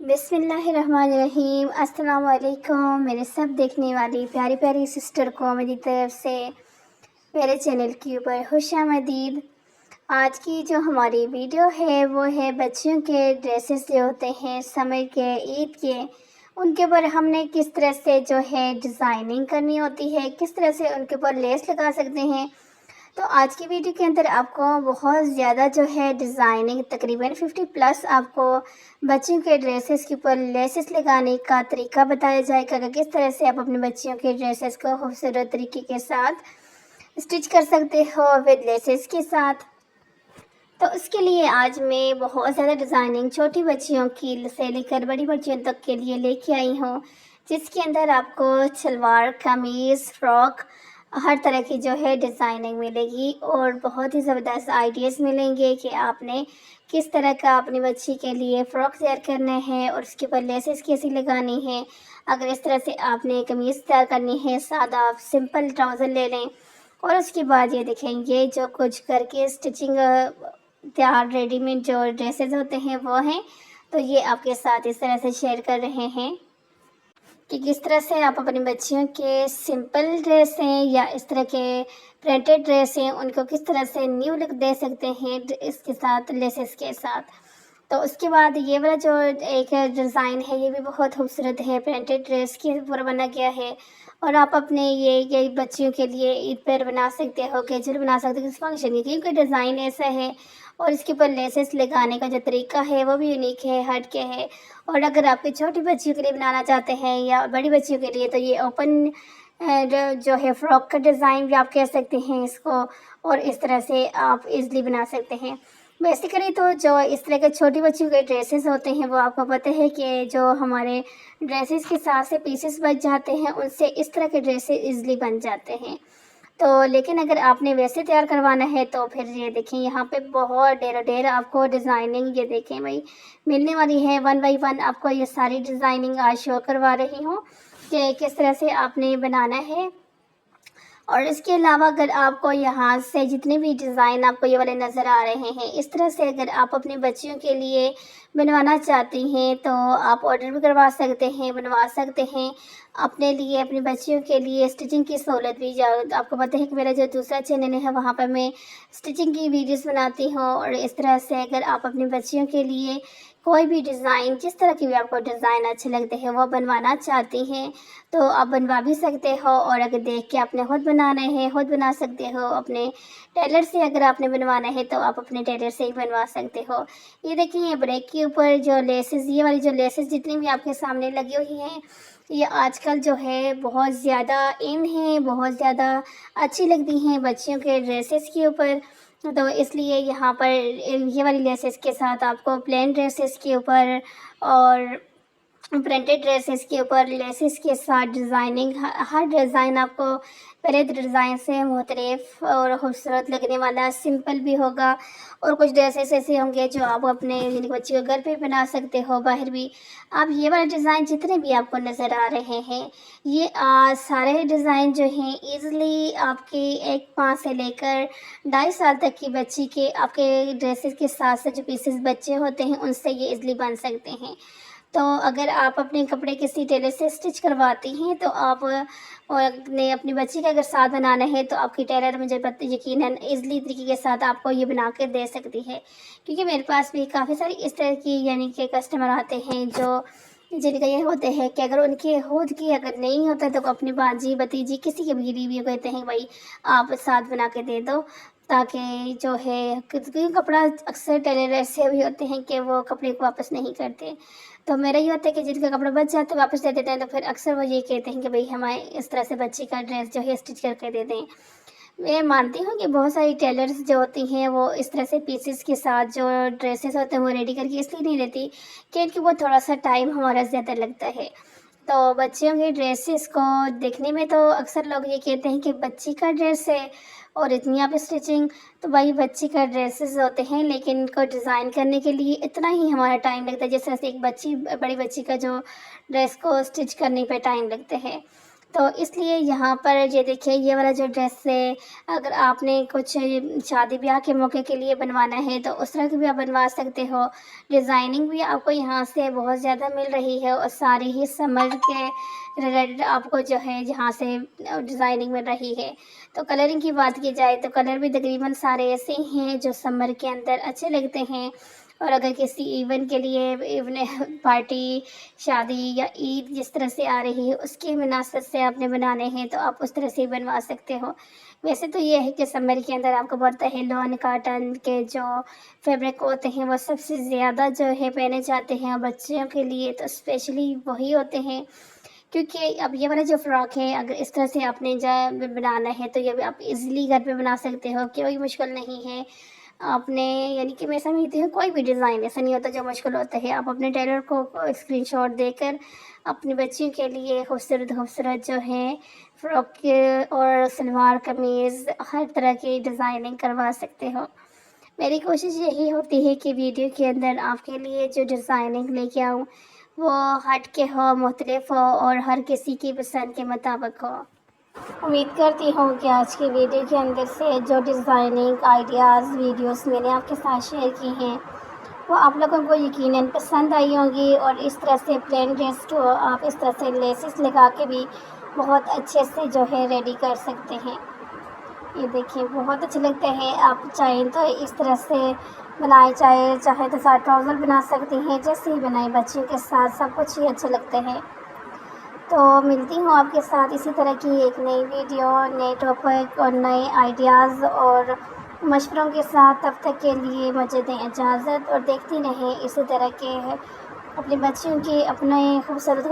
بسم اللہ الرحمن الرحیم۔ السلام علیکم میرے سب دیکھنے والی پیاری پیاری سسٹر کو میری طرف سے میرے چینل کے اوپر خوش آمدید۔ آج کی جو ہماری ویڈیو ہے وہ ہے بچیوں کے ڈریسز جو ہوتے ہیں سمر کے، عید کے، ان کے اوپر ہم نے کس طرح سے جو ہے ڈیزائننگ کرنی ہوتی ہے، کس طرح سے ان کے اوپر لیس لگا سکتے ہیں۔ تو آج کی ویڈیو کے اندر آپ کو بہت زیادہ جو ہے ڈیزائننگ تقریباً 50+ آپ کو بچیوں کے ڈریسز کے اوپر لیسز لگانے کا طریقہ بتایا جائے گا کہ کس طرح سے آپ اپنے بچیوں کے ڈریسز کو خوبصورت طریقے کے ساتھ اسٹچ کر سکتے ہو ود لیسز کے ساتھ۔ تو اس کے لیے آج میں بہت زیادہ ڈیزائننگ چھوٹی بچیوں کی سے لے کر بڑی بچیوں تک کے لیے لے کے آئی ہوں، جس کے اندر آپ کو شلوار، قمیض، فراک، ہر طرح کی جو ہے ڈیزائننگ ملے گی اور بہت ہی زبردست آئیڈیاز ملیں گے کہ آپ نے کس طرح کا اپنی بچی کے لیے فراک تیار کرنا ہے اور اس کے اوپر لیسز کیسی لگانی ہے۔ اگر اس طرح سے آپ نے قمیض تیار کرنی ہے، سادہ آپ سمپل ٹراؤزر لے لیں اور اس کے بعد یہ دیکھیں گے جو کچھ کر کے اسٹچنگ تیار ریڈی میڈ جو ڈریسز ہوتے ہیں وہ ہیں، تو یہ آپ کے ساتھ اس طرح سے شیئر کر رہے ہیں کہ کس طرح سے آپ اپنی بچیوں کے سمپل ڈریس ہیں یا اس طرح کے پرنٹڈ ڈریس ہیں ان کو کس طرح سے نیو لک دے سکتے ہیں اس کے ساتھ لیسز کے ساتھ۔ تو اس کے بعد یہ والا جو ایک ڈیزائن ہے یہ بھی بہت خوبصورت ہے، پرنٹڈ ڈریس کے اوپر بنا گیا ہے اور آپ اپنے یہ بچیوں کے لیے عید پر بنا سکتے ہو، کیجول بنا سکتے ہو، کسی فنکشن کے، کیونکہ ڈیزائن ایسا ہے اور اس کے اوپر لیسز لگانے کا جو طریقہ ہے وہ بھی یونیک ہے، ہٹ کے ہے۔ اور اگر آپ کی چھوٹی بچیوں کے لیے بنانا چاہتے ہیں یا بڑی بچیوں کے لیے تو یہ اوپن جو ہے فراک کا ڈیزائن بھی آپ کہہ سکتے ہیں اس کو، اور اس طرح سے آپ ایزلی بنا سکتے ہیں۔ بیسیکلی تو جو اس طرح کے چھوٹی بچیوں کے ڈریسز ہوتے ہیں وہ آپ کو پتہ ہے کہ جو ہمارے ڈریسز کے ساتھ سے پیسز بچ جاتے ہیں ان سے اس طرح کے ڈریسز ایزلی بن جاتے ہیں۔ تو لیکن اگر آپ نے ویسے تیار کروانا ہے تو پھر یہ دیکھیں یہاں پہ بہت ڈھیر آپ کو ڈیزائننگ یہ دیکھیں بھائی ملنے والی ہے، 1 بائی 1 آپ کو یہ ساری ڈیزائننگ آج شو کروا رہی ہوں کہ کس طرح سے آپ نے بنانا ہے۔ اور اس کے علاوہ اگر آپ کو یہاں سے جتنے بھی ڈیزائن آپ کو یہ والے نظر آ رہے ہیں اس طرح سے اگر آپ اپنی بچیوں کے لیے بنوانا چاہتی ہیں تو آپ آرڈر بھی کروا سکتے ہیں، بنوا سکتے ہیں اپنے لیے، اپنی بچیوں کے لیے اسٹچنگ کی سہولت بھی آپ کو پتہ ہے کہ میرا جو دوسرا چینل ہے وہاں پر میں اسٹچنگ کی ویڈیوز بناتی ہوں، اور اس طرح سے اگر آپ اپنی بچیوں کے لیے کوئی بھی ڈیزائن جس طرح کی بھی آپ کو ڈیزائن اچھے لگتے ہیں وہ بنوانا چاہتی ہیں تو آپ بنوا بھی سکتے ہو، اور اگر دیکھ کے آپ نے خود بنانا ہے خود بنا سکتے ہو، اپنے ٹیلر سے اگر آپ نے بنوانا ہے تو آپ اپنے ٹیلر سے ہی بنوا سکتے ہو۔ یہ دیکھیں یہ بریک کے اوپر جو لیسز، یہ والی جو لیسز جتنی بھی آپ کے سامنے لگی ہوئی ہیں یہ آج کل جو ہے بہت زیادہ ان ہیں، بہت زیادہ اچھی لگتی ہیں بچیوں کے ڈریسز کے اوپر، تو اس لیے یہاں پر یہ والی لیسز کے ساتھ آپ کو پلین ڈریسز کے اوپر اور پرنٹڈ ڈریسز کے اوپر لیسز کے ساتھ ڈیزائننگ، ہر ڈیزائن آپ کو پہلے ڈیزائن سے مختلف اور خوبصورت لگنے والا سمپل بھی ہوگا، اور کچھ ڈریسز ایسے ہوں گے جو آپ اپنے بچی کو گھر پہ بنا سکتے ہو، باہر بھی۔ آپ یہ والا ڈیزائن جتنے بھی آپ کو نظر آ رہے ہیں یہ سارے ڈیزائن جو ہیں ایزلی آپ کی 1 سے لے کر 2.5 سال تک کی بچی کے آپ کے ڈریسز کے ساتھ سے جو پیسز بچے ہوتے ہیں ان سے یہ ایزلی بن سکتے ہیں۔ تو اگر آپ اپنے کپڑے کسی ٹیلر سے اسٹچ کرواتی ہیں تو آپ نے اپنی بچی کا اگر ساتھ بنانا ہے تو آپ کی ٹیلر مجھے یقیناً ایزلی طریقے کے ساتھ آپ کو یہ بنا کے دے سکتی ہے، کیونکہ میرے پاس بھی کافی ساری اس طرح کی یعنی کہ کسٹمر آتے ہیں جو جن کا یہ ہوتے ہیں کہ اگر ان کے خود کی اگر نہیں ہوتا تو اپنی باجی بھتیجی کسی کے بھی بیوی کہتے ہیں بھائی آپ ساتھ بنا کے دے دو، تاکہ جو ہے کیونکہ کپڑا اکثر ٹیلر ایسے بھی ہوتے ہیں کہ وہ کپڑے کو واپس نہیں کرتے، تو میرا یہ ہوتا ہے کہ جن کا کپڑا بچ جاتا ہے واپس دے دیتے ہیں، تو پھر اکثر وہ یہ کہتے ہیں کہ بھئی ہمیں اس طرح سے بچی کا ڈریس جو ہے اسٹچ کر کے دے دیں۔ میں مانتی ہوں کہ بہت ساری ٹیلرز جو ہوتی ہیں وہ اس طرح سے پیسز کے ساتھ جو ڈریسز ہوتے ہیں وہ ریڈی کر کے اس لیے نہیں دیتی کہ وہ تھوڑا سا ٹائم ہمارا زیادہ لگتا ہے۔ تو بچیوں کے ڈریسز کو دیکھنے میں تو اکثر لوگ یہ کہتے ہیں کہ بچی کا ڈریس ہے اور اتنی آپ اسٹچنگ، تو بھائی بچی کا ڈریسز ہوتے ہیں لیکن ان کو ڈیزائن کرنے کے لیے اتنا ہی ہمارا ٹائم لگتا ہے جس طرح سے ایک بڑی بچی کا جو ڈریس کو اسٹچ کرنے پہ ٹائم لگتا ہے۔ تو اس لیے یہاں پر یہ دیکھیں، یہ والا جو ڈریس ہے، اگر آپ نے کچھ شادی بیاہ کے موقع کے لیے بنوانا ہے تو اس طرح کی بھی آپ بنوا سکتے ہو۔ ڈیزائننگ بھی آپ کو یہاں سے بہت زیادہ مل رہی ہے، اور ساری ہی سمر کے ریلیٹڈ آپ کو جو ہے یہاں سے ڈیزائننگ مل رہی ہے۔ تو کلرنگ کی بات کی جائے تو کلر بھی تقریباً سارے ایسے ہیں جو سمر کے اندر اچھے لگتے ہیں، اور اگر کسی ایونٹ کے لیے، ایون پارٹی، شادی یا عید جس طرح سے آ رہی ہے اس کے مناسب سے آپ نے بنانے ہیں تو آپ اس طرح سے بنوا سکتے ہو۔ ویسے تو یہ ہے کہ سمر کے اندر آپ کو پتہ ہے لون کاٹن کے جو فیبرک ہوتے ہیں وہ سب سے زیادہ جو ہے پہنے جاتے ہیں، اور بچیوں کے لیے تو اسپیشلی وہی ہوتے ہیں، کیونکہ اب یہ والا جو فراک ہے اگر اس طرح سے آپ نے بنانا ہے تو یہ بھی آپ ایزیلی گھر پہ بنا سکتے ہو، کوئی مشکل نہیں ہے۔ آپ نے یعنی کہ میں سمجھتی ہوں کوئی بھی ڈیزائن ایسا نہیں ہوتا جو مشکل ہوتا ہے، آپ اپنے ٹیلر کو اسکرین شاٹ دے کر اپنی بچیوں کے لیے خوبصورت جو ہے فراک اور سلوار قمیض ہر طرح کی ڈیزائننگ کروا سکتے ہو۔ میری کوشش یہی ہوتی ہے کہ ویڈیو کے اندر آپ کے لیے جو ڈیزائننگ لے کے آؤں وہ ہٹ کے ہو، مختلف ہو، اور ہر کسی کی پسند کے مطابق ہو۔ امید کرتی ہوں کہ آج کی ویڈیو کے اندر سے جو ڈیزائننگ آئیڈیاز ویڈیوز میں نے آپ کے ساتھ شیئر کی ہیں وہ آپ لوگوں کو یقیناً پسند آئی ہوں گی، اور اس طرح سے پلین ڈریس کو آپ اس طرح سے لیسز لگا کے بھی بہت اچھے سے جو ہے ریڈی کر سکتے ہیں۔ یہ دیکھیں بہت اچھے لگتے ہیں، آپ چاہیں تو اس طرح سے بنائیں، چاہے تو ساتھ ٹراؤزر بنا سکتی ہیں، جیسے ہی بنائیں بچیوں کے ساتھ سب کچھ ہی اچھے لگتے ہیں۔ تو ملتی ہوں آپ کے ساتھ اسی طرح کی ایک نئی ویڈیو، نئے ٹاپک اور نئے آئیڈیاز اور مشوروں کے ساتھ۔ تب تک کے لیے مجھے دیں اجازت، اور دیکھتی رہیں اسی طرح کے اپنی بچیوں کی اپنے خوبصورت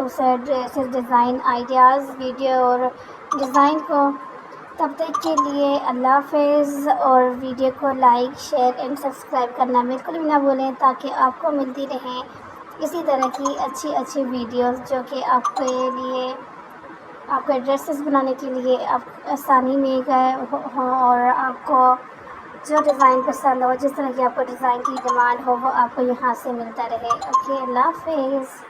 ڈریسز، ڈیزائن آئیڈیاز، ویڈیو اور ڈیزائن کو۔ تب تک کے لیے اللہ حافظ، اور ویڈیو کو لائک، شیئر اینڈ سبسکرائب کرنا بالکل بھی نہ بھولیں، تاکہ آپ کو ملتی رہیں اسی طرح کی اچھی ویڈیوز جو کہ آپ کے لیے، آپ کے ڈریسز بنانے کے لیے آپ آسانی میں گئے ہوں، اور آپ کو جو ڈیزائن پسند ہو، جس طرح کی آپ کو ڈیزائن کی ڈیمانڈ ہو وہ آپ کو یہاں سے ملتا رہے۔ اوکے، اللہ حافظ۔